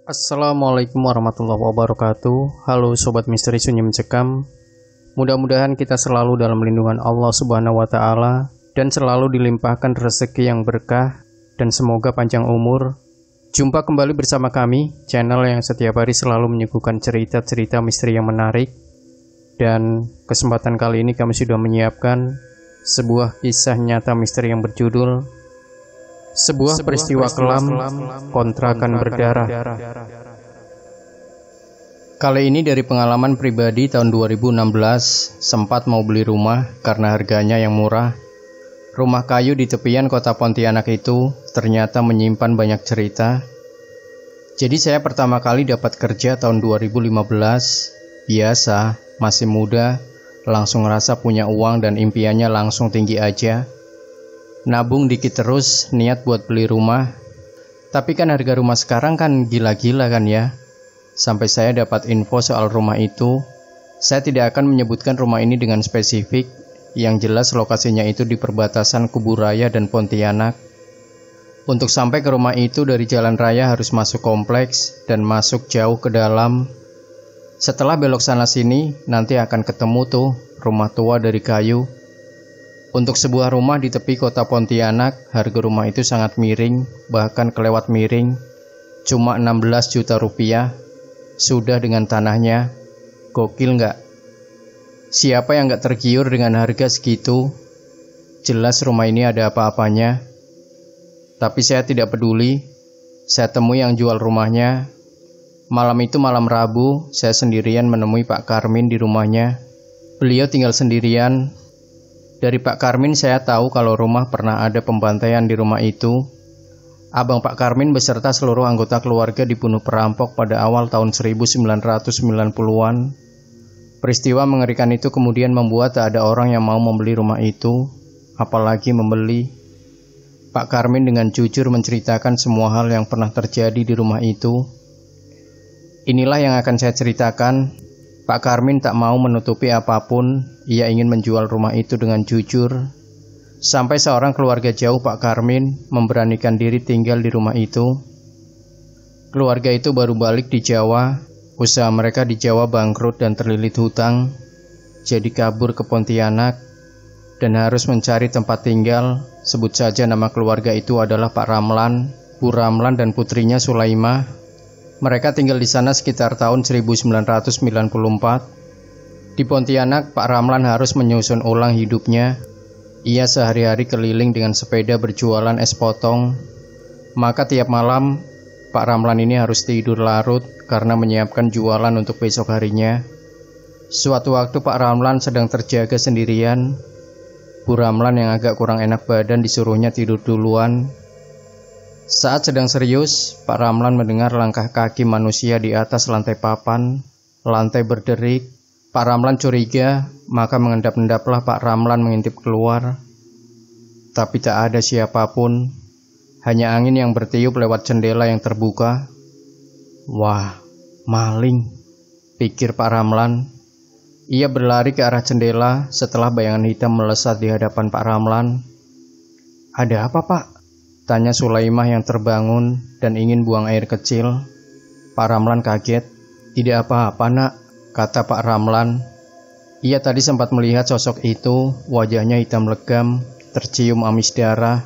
Assalamualaikum warahmatullahi wabarakatuh. Halo Sobat Misteri Sunyi Mencekam. Mudah-mudahan kita selalu dalam lindungan Allah Subhanahu wa Ta'ala dan selalu dilimpahkan rezeki yang berkah dan semoga panjang umur. Jumpa kembali bersama kami, channel yang setiap hari selalu menyuguhkan cerita-cerita misteri yang menarik. Dan kesempatan kali ini kami sudah menyiapkan sebuah kisah nyata misteri yang berjudul Sebuah peristiwa kelam kontrakan berdarah. Kali ini dari pengalaman pribadi tahun 2016, sempat mau beli rumah karena harganya yang murah. Rumah kayu di tepian kota Pontianak itu ternyata menyimpan banyak cerita. Jadi saya pertama kali dapat kerja tahun 2015. Biasa, masih muda, langsung ngerasa punya uang dan impiannya langsung tinggi aja. Nabung dikit terus, niat buat beli rumah. Tapi kan harga rumah sekarang kan gila-gila kan ya. Sampai saya dapat info soal rumah itu. Saya tidak akan menyebutkan rumah ini dengan spesifik. Yang jelas lokasinya itu di perbatasan Kuburaya dan Pontianak. Untuk sampai ke rumah itu dari jalan raya harus masuk kompleks dan masuk jauh ke dalam. Setelah belok sana sini, nanti akan ketemu tuh rumah tua dari kayu. Untuk sebuah rumah di tepi kota Pontianak, harga rumah itu sangat miring, bahkan kelewat miring. Cuma 16 juta rupiah, sudah dengan tanahnya. Gokil nggak? Siapa yang nggak tergiur dengan harga segitu? Jelas rumah ini ada apa-apanya. Tapi saya tidak peduli, saya temui yang jual rumahnya. Malam itu malam Rabu, saya sendirian menemui Pak Karmin di rumahnya. Beliau tinggal sendirian. Dari Pak Karmin saya tahu kalau rumah pernah ada pembantaian di rumah itu. Abang Pak Karmin beserta seluruh anggota keluarga dibunuh perampok pada awal tahun 1990-an. Peristiwa mengerikan itu kemudian membuat tak ada orang yang mau membeli rumah itu, apalagi membeli. Pak Karmin dengan jujur menceritakan semua hal yang pernah terjadi di rumah itu. Inilah yang akan saya ceritakan. Pak Karmin tak mau menutupi apapun, ia ingin menjual rumah itu dengan jujur. Sampai seorang keluarga jauh Pak Karmin memberanikan diri tinggal di rumah itu. Keluarga itu baru balik di Jawa, usaha mereka di Jawa bangkrut dan terlilit hutang. Jadi kabur ke Pontianak dan harus mencari tempat tinggal. Sebut saja nama keluarga itu adalah Pak Ramlan, Bu Ramlan dan putrinya Sulaimah. Mereka tinggal di sana sekitar tahun 1994. Di Pontianak, Pak Ramlan harus menyusun ulang hidupnya. Ia sehari-hari keliling dengan sepeda berjualan es potong. Maka tiap malam, Pak Ramlan ini harus tidur larut karena menyiapkan jualan untuk besok harinya. Suatu waktu Pak Ramlan sedang terjaga sendirian. Bu Ramlan yang agak kurang enak badan disuruhnya tidur duluan. Saat sedang serius, Pak Ramlan mendengar langkah kaki manusia di atas lantai papan. Lantai berderik. Pak Ramlan curiga, maka mengendap-endaplah Pak Ramlan mengintip keluar. Tapi tak ada siapapun. Hanya angin yang bertiup lewat jendela yang terbuka. Wah, maling, pikir Pak Ramlan. Ia berlari ke arah jendela setelah bayangan hitam melesat di hadapan Pak Ramlan. Ada apa, Pak? Tanya Sulaimah yang terbangun dan ingin buang air kecil. Pak Ramlan kaget. Tidak apa-apa nak, kata Pak Ramlan. Ia tadi sempat melihat sosok itu, wajahnya hitam legam, tercium amis darah.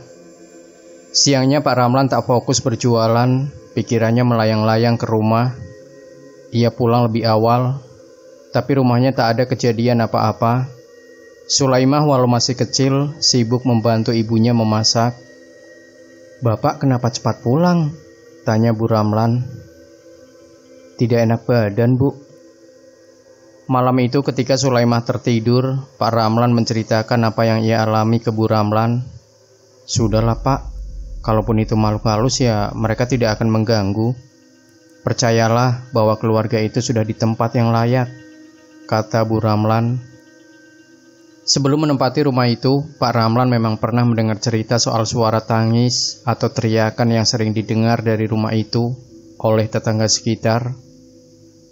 Siangnya Pak Ramlan tak fokus berjualan, pikirannya melayang-layang ke rumah. Ia pulang lebih awal, tapi rumahnya tak ada kejadian apa-apa. Sulaimah walau masih kecil, sibuk membantu ibunya memasak. Bapak kenapa cepat pulang? Tanya Bu Ramlan. Tidak enak badan, Bu. Malam itu ketika Sulaimah tertidur, Pak Ramlan menceritakan apa yang ia alami ke Bu Ramlan. Sudahlah Pak, kalaupun itu makhluk halus ya mereka tidak akan mengganggu. Percayalah bahwa keluarga itu sudah di tempat yang layak, kata Bu Ramlan. Sebelum menempati rumah itu, Pak Ramlan memang pernah mendengar cerita soal suara tangis atau teriakan yang sering didengar dari rumah itu oleh tetangga sekitar.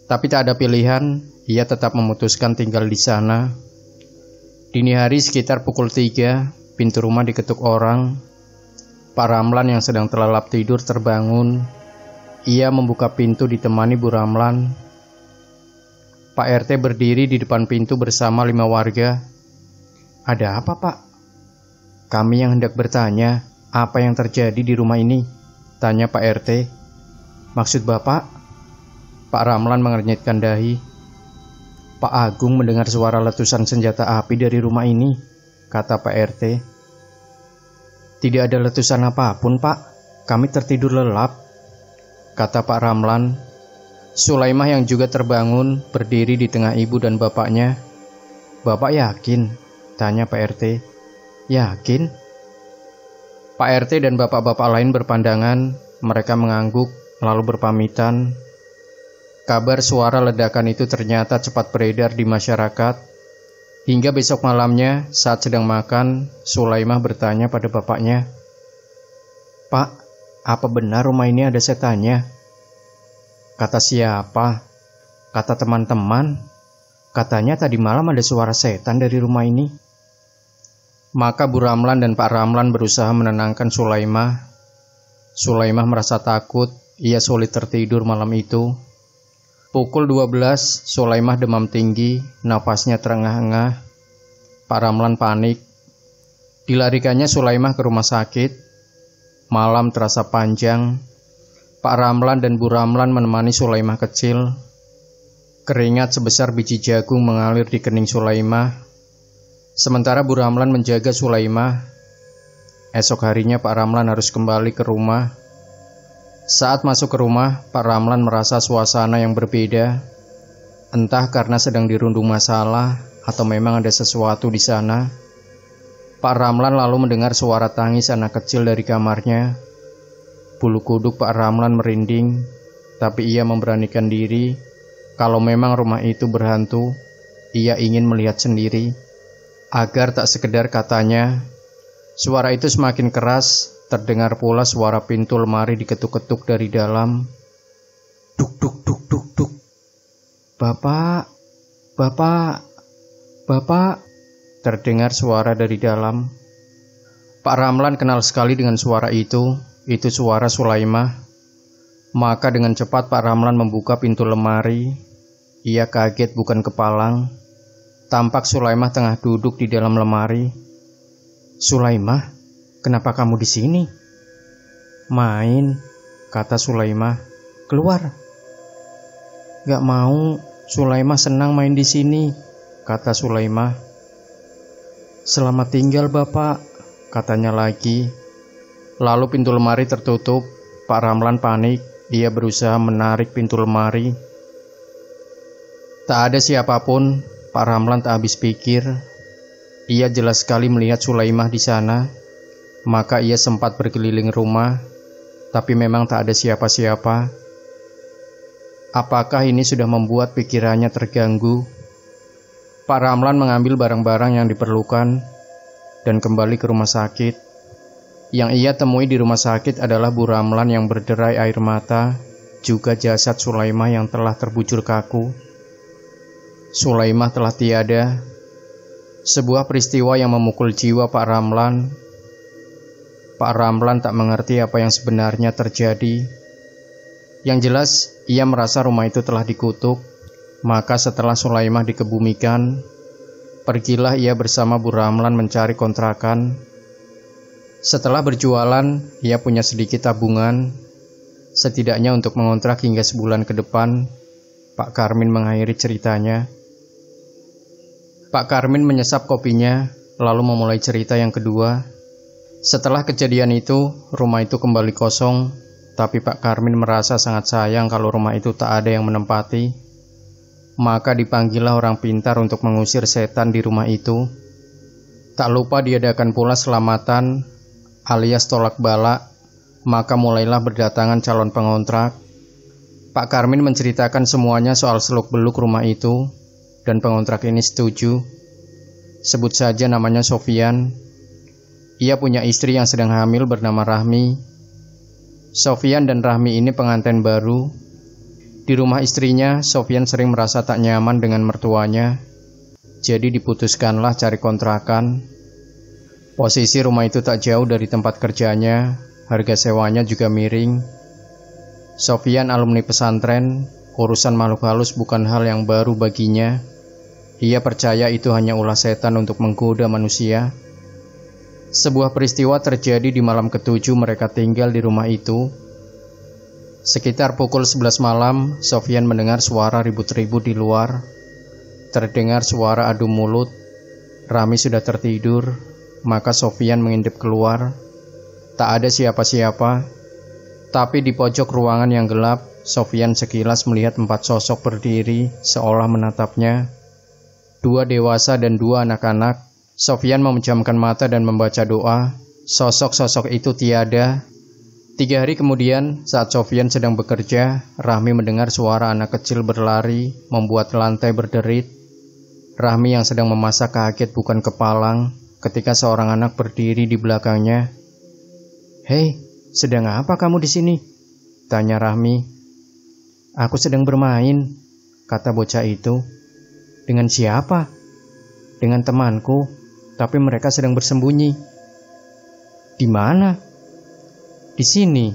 Tapi tak ada pilihan, ia tetap memutuskan tinggal di sana. Dini hari sekitar pukul 3, pintu rumah diketuk orang. Pak Ramlan yang sedang terlelap tidur terbangun. ia membuka pintu ditemani Bu Ramlan. Pak RT berdiri di depan pintu bersama 5 warga. "Ada apa, Pak?" "Kami yang hendak bertanya, apa yang terjadi di rumah ini?" tanya Pak RT. "Maksud Bapak?" Pak Ramlan mengernyitkan dahi. "Pak Agung mendengar suara letusan senjata api dari rumah ini," kata Pak RT. "Tidak ada letusan apapun, Pak. Kami tertidur lelap," kata Pak Ramlan. Sulaimah yang juga terbangun berdiri di tengah ibu dan bapaknya. "Bapak yakin?" tanya Pak RT. "Yakin?" Pak RT dan bapak-bapak lain berpandangan. Mereka mengangguk lalu berpamitan. Kabar suara ledakan itu ternyata cepat beredar di masyarakat. Hingga besok malamnya saat sedang makan, Sulaimah bertanya pada bapaknya, "Pak, apa benar rumah ini ada setannya?" "Kata siapa?" "Kata teman-teman. Katanya tadi malam ada suara setan dari rumah ini." Maka Bu Ramlan dan Pak Ramlan berusaha menenangkan Sulaimah. Sulaimah merasa takut, ia sulit tertidur malam itu. Pukul 12, Sulaimah demam tinggi, nafasnya terengah-engah. Pak Ramlan panik. Dilarikannya Sulaimah ke rumah sakit. Malam terasa panjang. Pak Ramlan dan Bu Ramlan menemani Sulaimah kecil. Keringat sebesar biji jagung mengalir di kening Sulaimah. Sementara Bu Ramlan menjaga Sulaimah. Esok harinya Pak Ramlan harus kembali ke rumah. Saat masuk ke rumah, Pak Ramlan merasa suasana yang berbeda. Entah karena sedang dirundung masalah atau memang ada sesuatu di sana. Pak Ramlan lalu mendengar suara tangis anak kecil dari kamarnya. Bulu kuduk Pak Ramlan merinding, tapi ia memberanikan diri. Kalau memang rumah itu berhantu, ia ingin melihat sendiri. Agar tak sekedar katanya, suara itu semakin keras. Terdengar pula suara pintu lemari diketuk-ketuk dari dalam. Duk duk duk duk duk. "Bapak, Bapak, Bapak," terdengar suara dari dalam. Pak Ramlan kenal sekali dengan suara itu suara Sulaimah. Maka dengan cepat Pak Ramlan membuka pintu lemari. Ia kaget bukan kepalang. Tampak Sulaimah tengah duduk di dalam lemari. "Sulaimah, kenapa kamu di sini?" "Main," kata Sulaimah. "Keluar." "Gak mau, Sulaimah senang main di sini," kata Sulaimah. "Selamat tinggal Bapak," katanya lagi. Lalu pintu lemari tertutup. Pak Ramlan panik. Ia berusaha menarik pintu lemari. Tak ada siapapun. Pak Ramlan tak habis pikir. Ia jelas sekali melihat Sulaimah di sana. Maka ia sempat berkeliling rumah, tapi memang tak ada siapa-siapa. Apakah ini sudah membuat pikirannya terganggu? Pak Ramlan mengambil barang-barang yang diperlukan dan kembali ke rumah sakit. Yang ia temui di rumah sakit adalah Bu Ramlan yang berderai air mata, juga jasad Sulaimah yang telah terbujur kaku. Sulaimah telah tiada. Sebuah peristiwa yang memukul jiwa Pak Ramlan. Pak Ramlan tak mengerti apa yang sebenarnya terjadi. Yang jelas, ia merasa rumah itu telah dikutuk. Maka setelah Sulaimah dikebumikan, pergilah ia bersama Bu Ramlan mencari kontrakan. Setelah berjualan, ia punya sedikit tabungan, setidaknya untuk mengontrak hingga sebulan ke depan. Pak Karmin mengakhiri ceritanya. Pak Karmin menyesap kopinya, lalu memulai cerita yang kedua. Setelah kejadian itu, rumah itu kembali kosong, tapi Pak Karmin merasa sangat sayang kalau rumah itu tak ada yang menempati. Maka dipanggillah orang pintar untuk mengusir setan di rumah itu. Tak lupa diadakan pula selamatan, alias tolak bala. Maka mulailah berdatangan calon pengontrak. Pak Karmin menceritakan semuanya soal seluk-beluk rumah itu, dan pengontrak ini setuju. Sebut saja namanya Sofian. Ia punya istri yang sedang hamil bernama Rahmi. Sofian dan Rahmi ini pengantin baru. Di rumah istrinya, Sofian sering merasa tak nyaman dengan mertuanya. Jadi diputuskanlah cari kontrakan. Posisi rumah itu tak jauh dari tempat kerjanya. Harga sewanya juga miring. Sofyan alumni pesantren, urusan makhluk halus bukan hal yang baru baginya. Ia percaya itu hanya ulah setan untuk menggoda manusia. Sebuah peristiwa terjadi di malam ketujuh mereka tinggal di rumah itu. Sekitar pukul 11 malam, Sofyan mendengar suara ribut-ribut di luar. Terdengar suara adu mulut. Rahmi sudah tertidur, maka Sofyan mengintip keluar. Tak ada siapa-siapa, tapi di pojok ruangan yang gelap, Sofyan sekilas melihat 4 sosok berdiri seolah menatapnya. 2 dewasa dan 2 anak-anak. Sofyan memejamkan mata dan membaca doa. Sosok-sosok itu tiada. 3 hari kemudian, saat Sofyan sedang bekerja, Rahmi mendengar suara anak kecil berlari, membuat lantai berderit. Rahmi yang sedang memasak kaget bukan kepalang ketika seorang anak berdiri di belakangnya. "Hei, sedang apa kamu di sini?" tanya Rahmi. "Aku sedang bermain," kata bocah itu. "Dengan siapa?" "Dengan temanku, tapi mereka sedang bersembunyi." "Di mana?" "Di sini."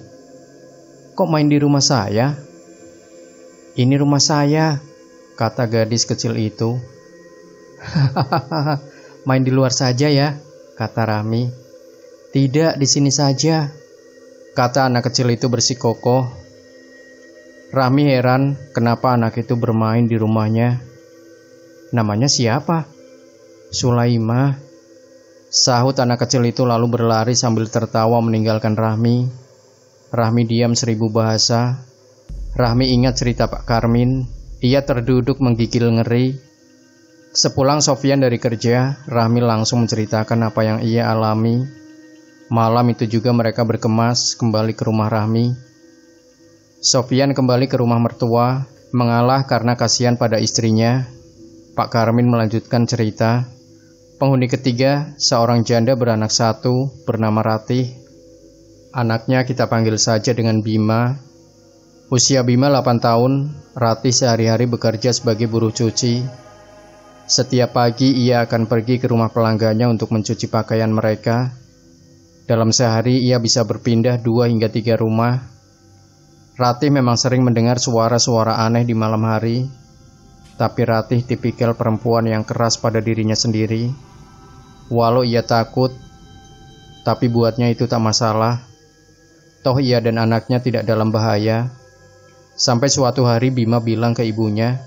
"Kok main di rumah saya?" "Ini rumah saya," kata gadis kecil itu. "Hahaha, main di luar saja ya," kata Rahmi. "Tidak, di sini saja," kata anak kecil itu bersikokoh. Rahmi heran kenapa anak itu bermain di rumahnya. "Namanya siapa?" "Sulaimah," sahut anak kecil itu lalu berlari sambil tertawa meninggalkan Rahmi. Rahmi diam 1000 bahasa. Rahmi ingat cerita Pak Karmin. Ia terduduk menggigil ngeri. Sepulang Sofyan dari kerja, Rahmi langsung menceritakan apa yang ia alami. Malam itu juga mereka berkemas kembali ke rumah Rahmi. Sofyan kembali ke rumah mertua, mengalah karena kasihan pada istrinya. Pak Karmin melanjutkan cerita. Penghuni ketiga, seorang janda beranak 1 bernama Ratih. Anaknya kita panggil saja dengan Bima. Usia Bima 8 tahun, Ratih sehari-hari bekerja sebagai buruh cuci. Setiap pagi ia akan pergi ke rumah pelanggannya untuk mencuci pakaian mereka. Dalam sehari ia bisa berpindah 2 hingga 3 rumah. Ratih memang sering mendengar suara-suara aneh di malam hari. Tapi Ratih tipikal perempuan yang keras pada dirinya sendiri. Walau ia takut, tapi buatnya itu tak masalah. Toh ia dan anaknya tidak dalam bahaya. Sampai suatu hari Bima bilang ke ibunya,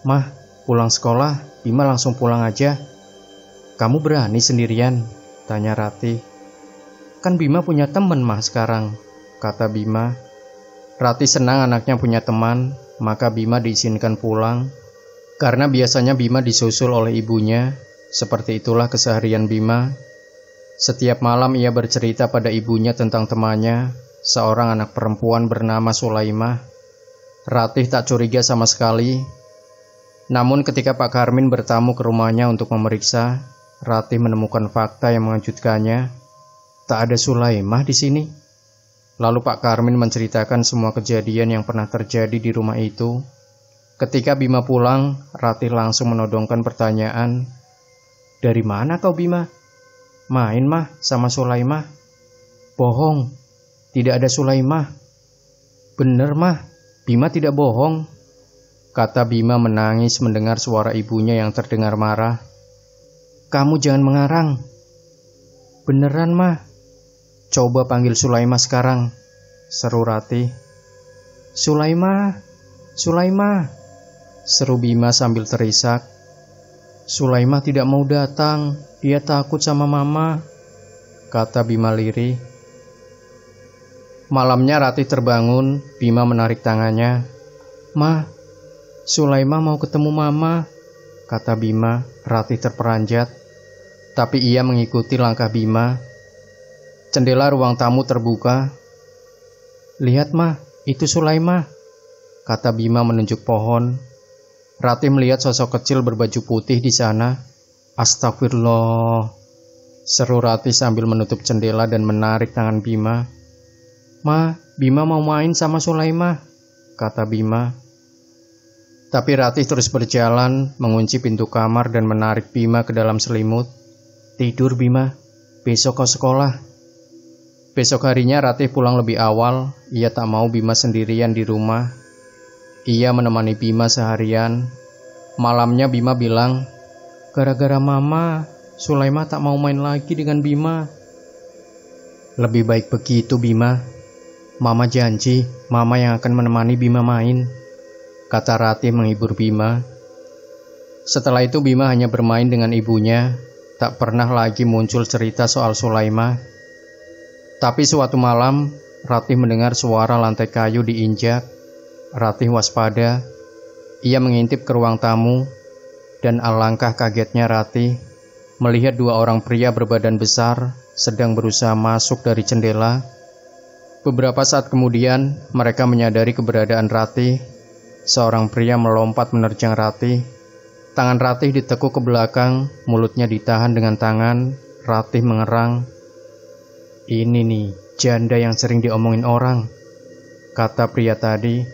"Mah, pulang sekolah, Bima langsung pulang aja." "Kamu berani sendirian?" tanya Ratih. "Kan Bima punya teman mah sekarang," kata Bima. Ratih senang anaknya punya teman, maka Bima diizinkan pulang. Karena biasanya Bima disusul oleh ibunya, seperti itulah keseharian Bima. Setiap malam ia bercerita pada ibunya tentang temannya, seorang anak perempuan bernama Sulaimah. Ratih tak curiga sama sekali. Namun ketika Pak Karmin bertamu ke rumahnya untuk memeriksa, Ratih menemukan fakta yang mengejutkannya. Tak ada Sulaimah di sini. Lalu Pak Karmin menceritakan semua kejadian yang pernah terjadi di rumah itu. Ketika Bima pulang, Ratih langsung menodongkan pertanyaan. "Dari mana kau Bima?" "Main mah sama Sulaimah." "Bohong, tidak ada Sulaimah." "Bener mah, Bima tidak bohong," kata Bima menangis mendengar suara ibunya yang terdengar marah. "Kamu jangan mengarang." "Beneran mah." "Coba panggil Sulaimah sekarang," seru Ratih. "Sulaimah, Sulaimah," seru Bima sambil terisak. "Sulaimah tidak mau datang, dia takut sama mama," kata Bima lirih. Malamnya Ratih terbangun, Bima menarik tangannya. "Ma, Sulaimah mau ketemu mama," kata Bima. Ratih terperanjat, tapi ia mengikuti langkah Bima. Jendela ruang tamu terbuka. "Lihat mah, itu Sulaimah," kata Bima menunjuk pohon. Ratih melihat sosok kecil berbaju putih di sana. "Astagfirullah," seru Ratih sambil menutup jendela dan menarik tangan Bima. "Ma, Bima mau main sama Sulaimah," kata Bima. Tapi Ratih terus berjalan, mengunci pintu kamar dan menarik Bima ke dalam selimut. "Tidur Bima, besok kau sekolah." Besok harinya Ratih pulang lebih awal. Ia tak mau Bima sendirian di rumah. Ia menemani Bima seharian. Malamnya Bima bilang, "Gara-gara Mama, Sulaima tak mau main lagi dengan Bima." "Lebih baik begitu, Bima. Mama janji, Mama yang akan menemani Bima main," kata Ratih menghibur Bima. Setelah itu Bima hanya bermain dengan ibunya. Tak pernah lagi muncul cerita soal Sulaima. Tapi suatu malam, Ratih mendengar suara lantai kayu diinjak. Ratih waspada. Ia mengintip ke ruang tamu, dan alangkah kagetnya Ratih melihat dua orang pria berbadan besar sedang berusaha masuk dari jendela. Beberapa saat kemudian, mereka menyadari keberadaan Ratih. Seorang pria melompat menerjang Ratih. Tangan Ratih ditekuk ke belakang, mulutnya ditahan dengan tangan. Ratih mengerang. "Ini nih, janda yang sering diomongin orang," kata pria tadi.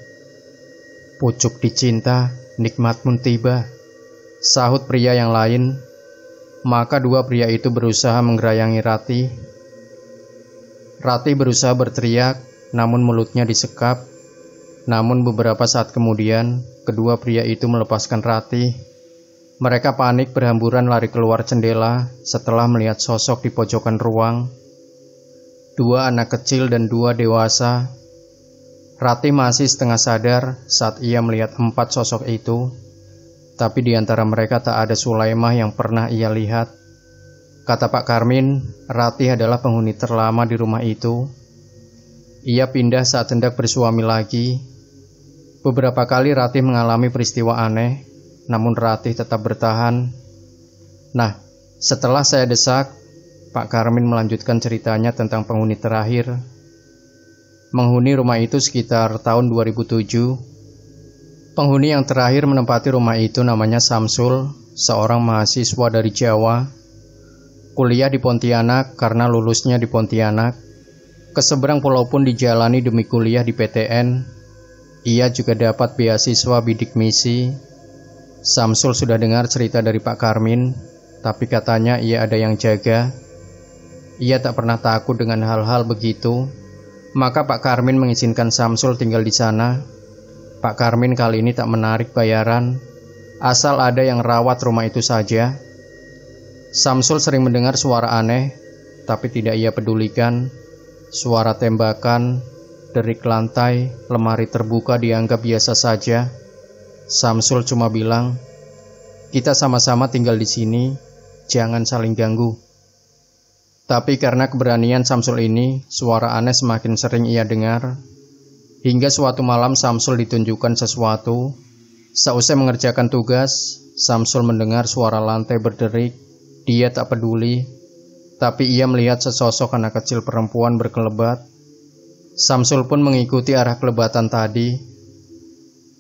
"Pucuk dicinta, nikmatmun tiba," sahut pria yang lain. Maka dua pria itu berusaha menggerayangi Ratih. Ratih berusaha berteriak, namun mulutnya disekap. Namun beberapa saat kemudian, kedua pria itu melepaskan Ratih. Mereka panik berhamburan lari keluar jendela setelah melihat sosok di pojokan ruang. Dua anak kecil dan dua dewasa. Ratih masih setengah sadar saat ia melihat empat sosok itu. Tapi di antara mereka tak ada Sulaimah yang pernah ia lihat. Kata Pak Karmin, Ratih adalah penghuni terlama di rumah itu. Ia pindah saat hendak bersuami lagi. Beberapa kali Ratih mengalami peristiwa aneh, namun Ratih tetap bertahan. Nah, setelah saya desak, Pak Karmin melanjutkan ceritanya tentang penghuni terakhir. Menghuni rumah itu sekitar tahun 2007. Penghuni yang terakhir menempati rumah itu namanya Samsul, seorang mahasiswa dari Jawa. Kuliah di Pontianak karena lulusnya di Pontianak. Keseberang pulau pun dijalani demi kuliah di PTN. Ia juga dapat beasiswa bidik misi. Samsul sudah dengar cerita dari Pak Karmin, tapi katanya ia ada yang jaga. Ia tak pernah takut dengan hal-hal begitu. Maka Pak Karmin mengizinkan Samsul tinggal di sana. Pak Karmin kali ini tak menarik bayaran, asal ada yang rawat rumah itu saja. Samsul sering mendengar suara aneh, tapi tidak ia pedulikan. Suara tembakan, derik lantai, lemari terbuka dianggap biasa saja. Samsul cuma bilang, "Kita sama-sama tinggal di sini, jangan saling ganggu." Tapi karena keberanian Samsul ini, suara aneh semakin sering ia dengar. Hingga suatu malam Samsul ditunjukkan sesuatu. Seusai mengerjakan tugas, Samsul mendengar suara lantai berderik. Dia tak peduli, tapi ia melihat sesosok anak kecil perempuan berkelebat. Samsul pun mengikuti arah kelebatan tadi.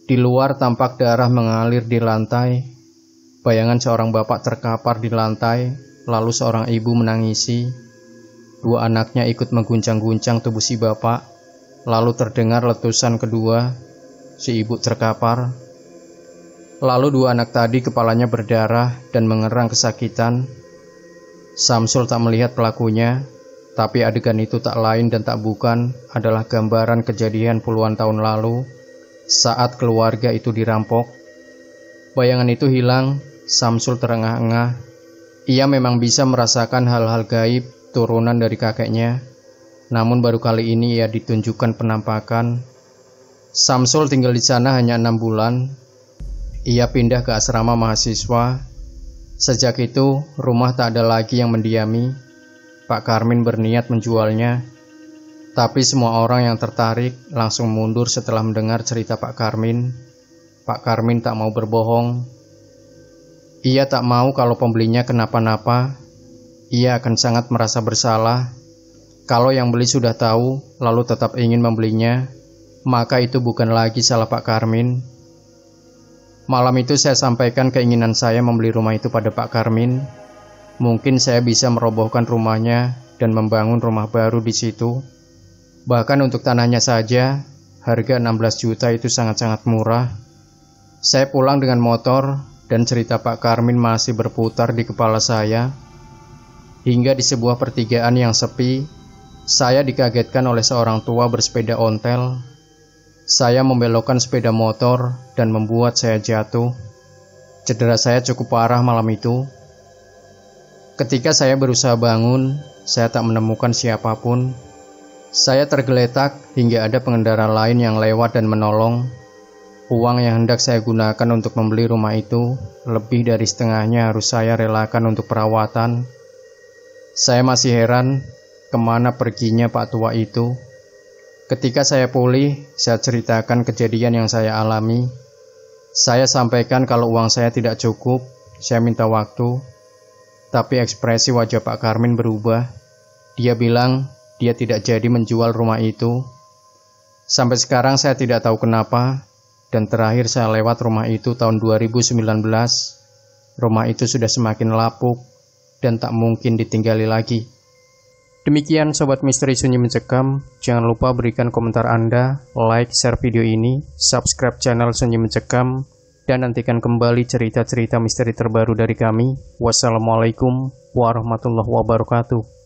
Di luar tampak darah mengalir di lantai. Bayangan seorang bapak terkapar di lantai, lalu seorang ibu menangisi. Dua anaknya ikut mengguncang-guncang tubuh si bapak. Lalu terdengar letusan kedua, si ibu terkapar. Lalu dua anak tadi kepalanya berdarah dan mengerang kesakitan. Samsul tak melihat pelakunya, tapi adegan itu tak lain dan tak bukan adalah gambaran kejadian puluhan tahun lalu saat keluarga itu dirampok. Bayangan itu hilang, Samsul terengah-engah. Ia memang bisa merasakan hal-hal gaib turunan dari kakeknya, namun baru kali ini ia ditunjukkan penampakan. Samsul tinggal di sana hanya 6 bulan. Ia pindah ke asrama mahasiswa. Sejak itu, rumah tak ada lagi yang mendiami. Pak Karmin berniat menjualnya. Tapi semua orang yang tertarik langsung mundur setelah mendengar cerita Pak Karmin. Pak Karmin tak mau berbohong. Ia tak mau kalau pembelinya kenapa-napa. Ia akan sangat merasa bersalah. Kalau yang beli sudah tahu, lalu tetap ingin membelinya, maka itu bukan lagi salah Pak Karmin. Malam itu saya sampaikan keinginan saya membeli rumah itu pada Pak Karmin. Mungkin saya bisa merobohkan rumahnya dan membangun rumah baru di situ. Bahkan untuk tanahnya saja, harga 16 juta itu sangat-sangat murah. Saya pulang dengan motor dan cerita Pak Karmin masih berputar di kepala saya. Hingga di sebuah pertigaan yang sepi, Saya dikagetkan oleh seorang tua bersepeda ontel. Saya membelokkan sepeda motor dan membuat saya jatuh. Cedera saya cukup parah malam itu. Ketika saya berusaha bangun, saya tak menemukan siapapun. Saya tergeletak hingga ada pengendara lain yang lewat dan menolong. Uang yang hendak saya gunakan untuk membeli rumah itu, lebih dari setengahnya harus saya relakan untuk perawatan. Saya masih heran kemana perginya Pak tua itu. Ketika saya pulih, saya ceritakan kejadian yang saya alami. Saya sampaikan kalau uang saya tidak cukup, saya minta waktu. Tapi ekspresi wajah Pak Karmin berubah. Dia bilang dia tidak jadi menjual rumah itu. Sampai sekarang saya tidak tahu kenapa. Dan terakhir saya lewat rumah itu tahun 2019. Rumah itu sudah semakin lapuk dan tak mungkin ditinggali lagi. Demikian Sobat Misteri Sunyi Mencekam. Jangan lupa berikan komentar Anda, like, share video ini, subscribe channel Sunyi Mencekam, dan nantikan kembali cerita-cerita misteri terbaru dari kami. Wassalamualaikum warahmatullahi wabarakatuh.